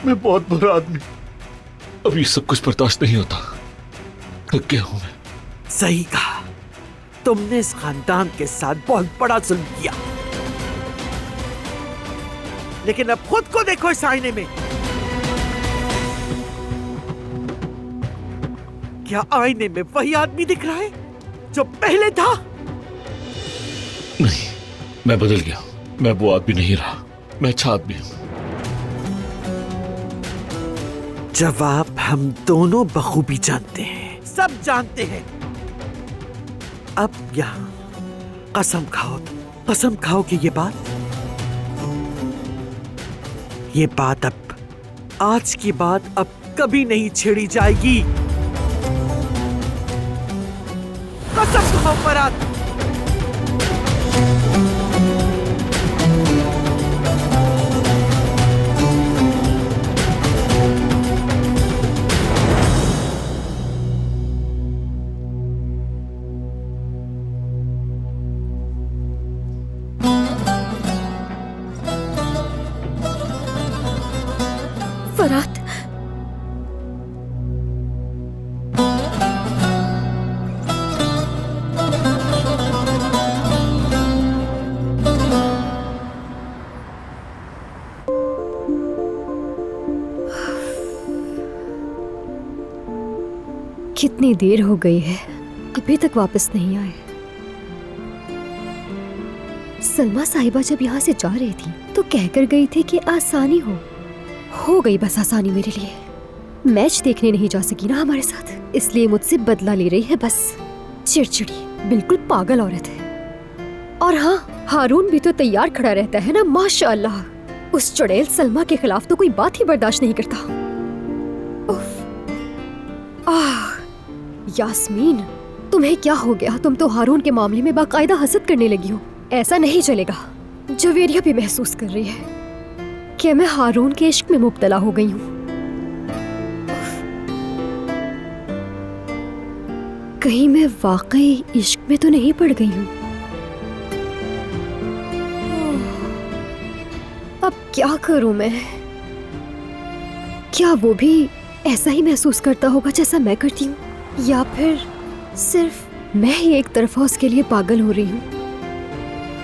मैं बहुत बुरा आदमी, अभी सब कुछ बर्दाश्त नहीं होता। थक गया हूं मैं। सही कहा, तुमने इस खानदान के साथ बहुत बड़ा जुल्म किया, लेकिन अब खुद को देखो इस आईने में। क्या आईने में वही आदमी दिख रहा है जो पहले था? नहीं, मैं बदल गया। मैं वो आदमी नहीं रहा, मैं अच्छा आदमी हूं। जवाब हम दोनों बखूबी जानते हैं, सब जानते हैं। अब यहां कसम खाओ कि ये बात अब आज की बात अब कभी नहीं छेड़ी जाएगी। कसम खाओ फरात। फरात, कितनी देर हो गई है, अभी तक वापस नहीं आए। सलमा साहिबा जब यहाँ से जा रही थी तो कहकर गई थी कि आसानी हो गई बस आसानी मेरे लिए। मैच देखने नहीं जा सकी ना हमारे साथ, इसलिए मुझसे बदला ले रही है बस। चिड़चिड़ी, बिल्कुल पागल औरत है। और हाँ, हारून भी तो तैयार खड़ा रहता है ना, माशाअल्लाह। उस चुड़ैल सलमा के खिलाफ तो कोई बात ही बर्दाश्त नहीं करता। उफ। यास्मीन, तुम्हें क्या हो गया? तुम तो हारून के मामले में बाकायदा हसद करने लगी हो। ऐसा नहीं चलेगा। जवेरिया भी महसूस कर रही है कि मैं हारून के इश्क में मुब्तला हो गई हूँ। कहीं मैं वाकई इश्क में तो नहीं पड़ गई हूँ? अब क्या करूं मैं? क्या वो भी ऐसा ही महसूस करता होगा जैसा मैं करती हूँ, या फिर सिर्फ मैं ही एक तरफा उसके लिए पागल हो रही हूँ?